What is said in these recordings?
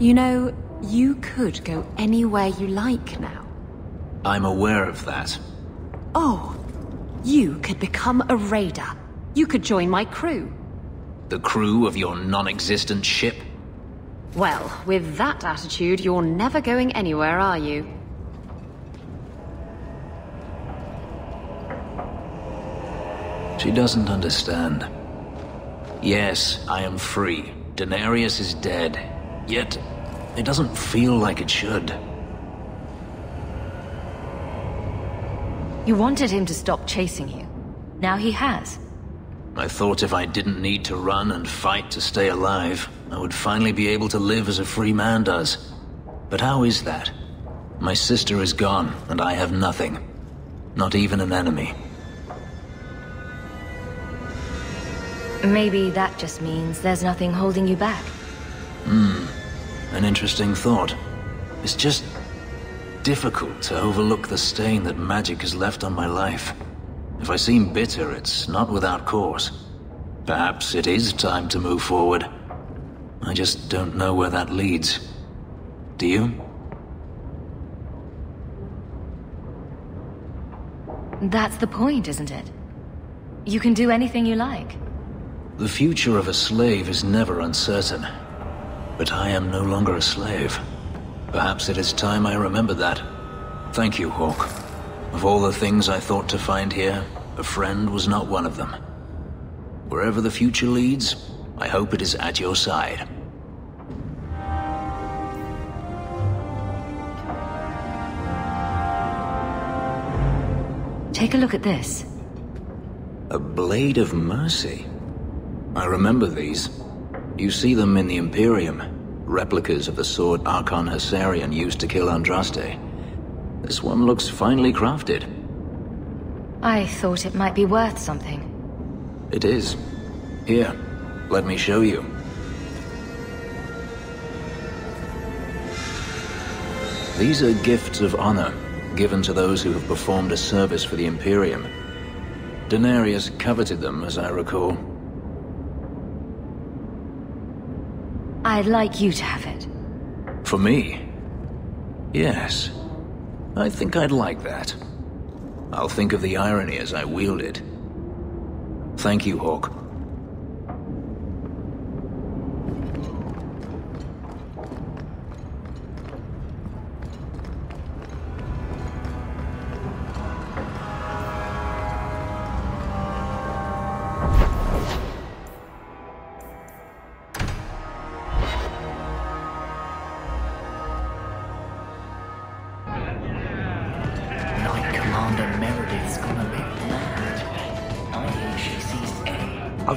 You know, you could go anywhere you like now. I'm aware of that. Oh, you could become a raider. You could join my crew. The crew of your non-existent ship? Well, with that attitude, you're never going anywhere, are you? She doesn't understand. Yes, I am free. Daenerys is dead. Yet, it doesn't feel like it should. You wanted him to stop chasing you. Now he has. I thought if I didn't need to run and fight to stay alive, I would finally be able to live as a free man does. But how is that? My sister is gone, and I have nothing. Not even an enemy. Maybe that just means there's nothing holding you back. An interesting thought. It's just difficult to overlook the stain that magic has left on my life. If I seem bitter, it's not without cause. Perhaps it is time to move forward. I just don't know where that leads. Do you? That's the point, isn't it? You can do anything you like. The future of a slave is never uncertain. But I am no longer a slave. Perhaps it is time I remember that. Thank you, Hawk. Of all the things I thought to find here, a friend was not one of them. Wherever the future leads, I hope it is at your side. Take a look at this. A blade of mercy. I remember these. You see them in the Imperium. Replicas of the sword Archon Hessarian used to kill Andraste. This one looks finely crafted. I thought it might be worth something. It is. Here, let me show you. These are gifts of honor, given to those who have performed a service for the Imperium. Daenerys coveted them, as I recall. I'd like you to have it. For me? Yes. I think I'd like that. I'll think of the irony as I wield it. Thank you, Hawk.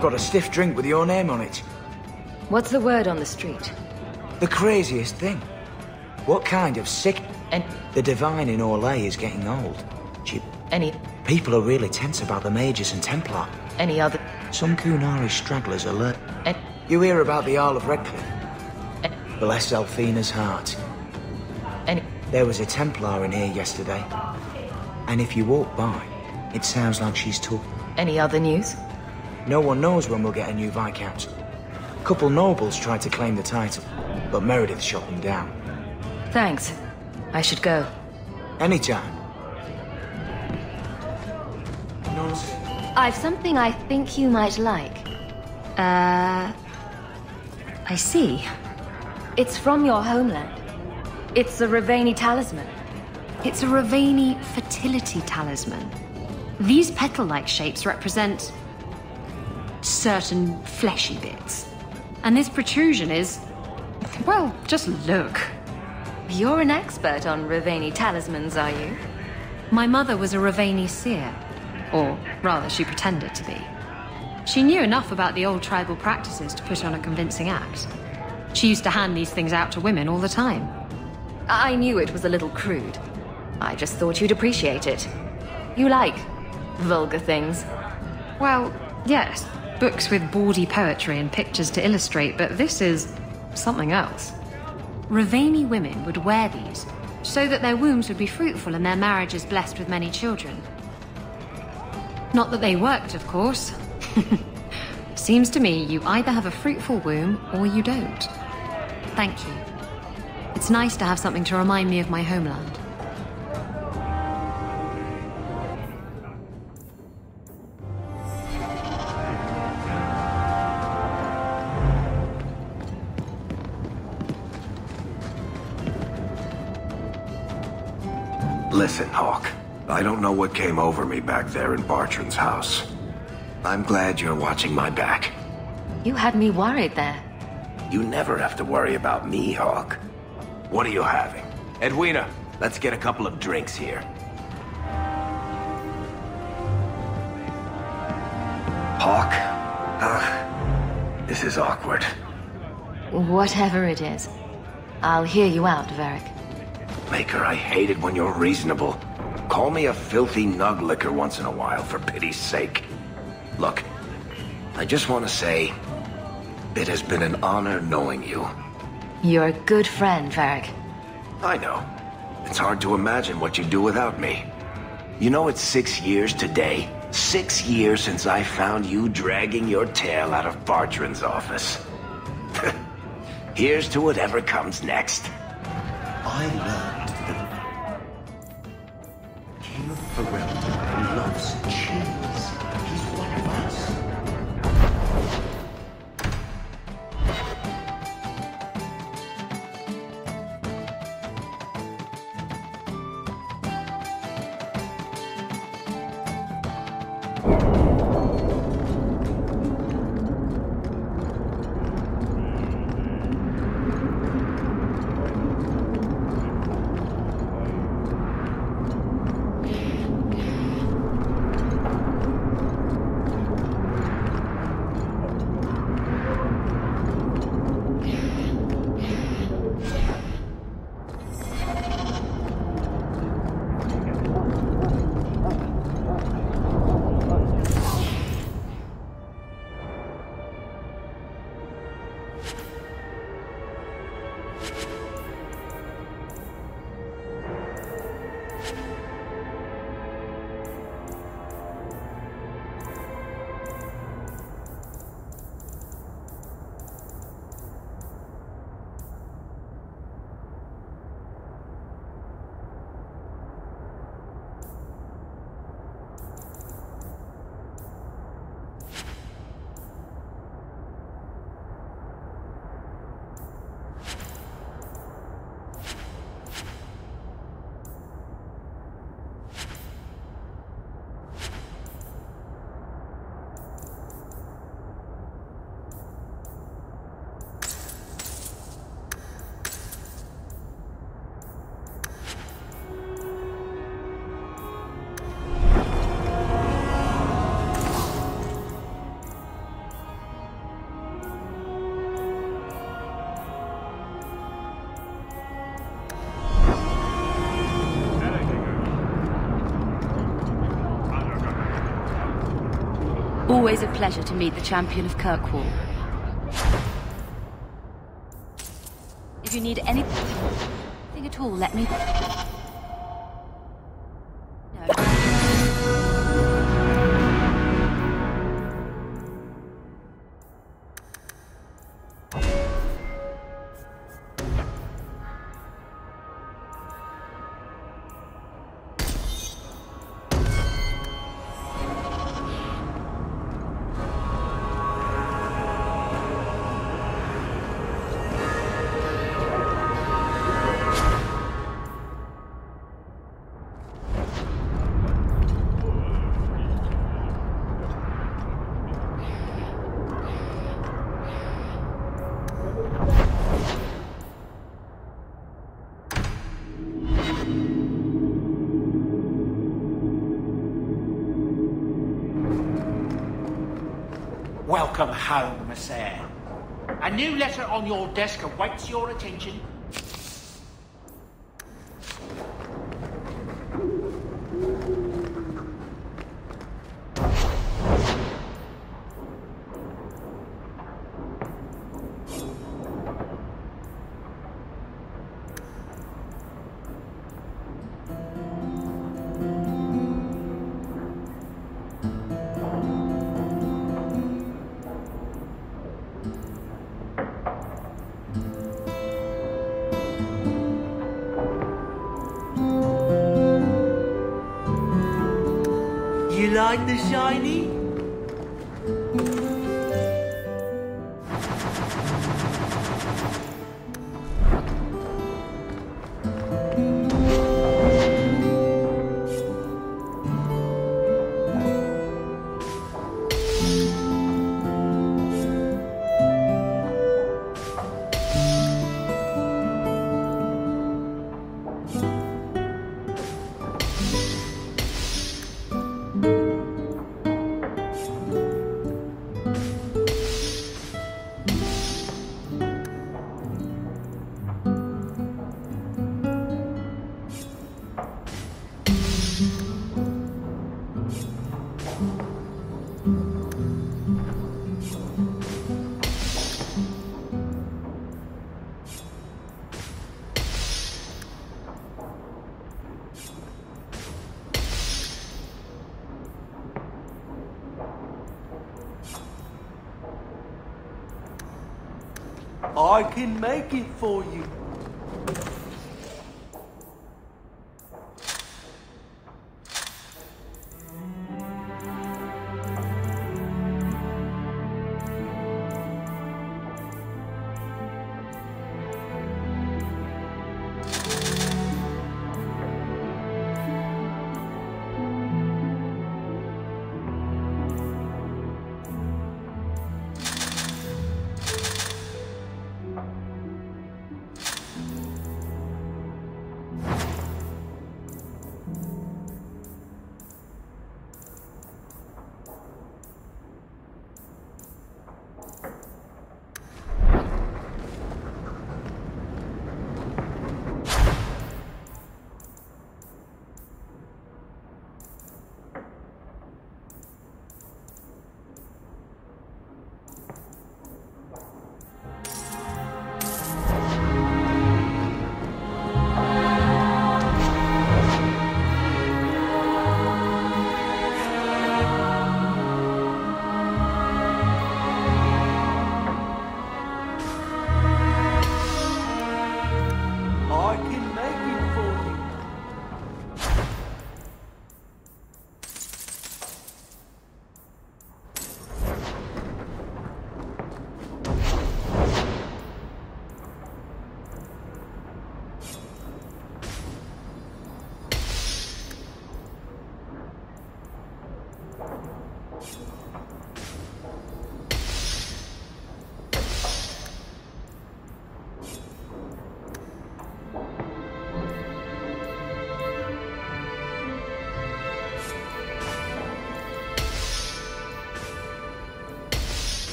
I've got a stiff drink with your name on it. What's the word on the street? The craziest thing. What kind of sick... And The divine in Orlais is getting old. any People are really tense about the Mages and Templar. other Some Kunari stragglers alert. and You hear about the Isle of Redcliffe? and Bless Elfina's heart. any There was a Templar in here yesterday. And if you walk by, it sounds like she's took. any other news? No one knows when we'll get a new Viscount. Couple nobles tried to claim the title, but Meredith shot them down. Thanks. I should go. Anytime. Nonsense. I've something I think you might like. I see. It's from your homeland. It's a Ravani talisman. It's a Ravani fertility talisman. These petal-like shapes represent certain fleshy bits. And this protrusion is... well, just look. You're an expert on Ravani talismans, are you? My mother was a Ravani seer. Or rather, she pretended to be. She knew enough about the old tribal practices to put on a convincing act. She used to hand these things out to women all the time. I knew it was a little crude. I just thought you'd appreciate it. You like vulgar things. Well, yes, books with bawdy poetry and pictures to illustrate, but this is something else. Ravani women would wear these so that their wombs would be fruitful and their marriages blessed with many children. Not that they worked, of course. Seems to me you either have a fruitful womb or you don't. Thank you. It's nice to have something to remind me of my homeland. Listen, Hawk. I don't know what came over me back there in Bartran's house. I'm glad you're watching my back. You had me worried there. You never have to worry about me, Hawk. What are you having? Edwina, let's get a couple of drinks here. Hawk? This is awkward. Whatever it is. I'll hear you out, Varric. Maker, I hate it when you're reasonable. Call me a filthy nug licker once in a while, for pity's sake. Look, I just want to say, it has been an honor knowing you. You're a good friend, Varric. I know. It's hard to imagine what you'd do without me. You know it's 6 years today? 6 years since I found you dragging your tail out of Bartran's office. Here's to whatever comes next. I learned that King of Ferelden loves cheese. He's one of us. Always a pleasure to meet the champion of Kirkwall. If you need anything at all, let me know. Welcome home, sir. A new letter on your desk awaits your attention. You like the shiny? I can make it for you.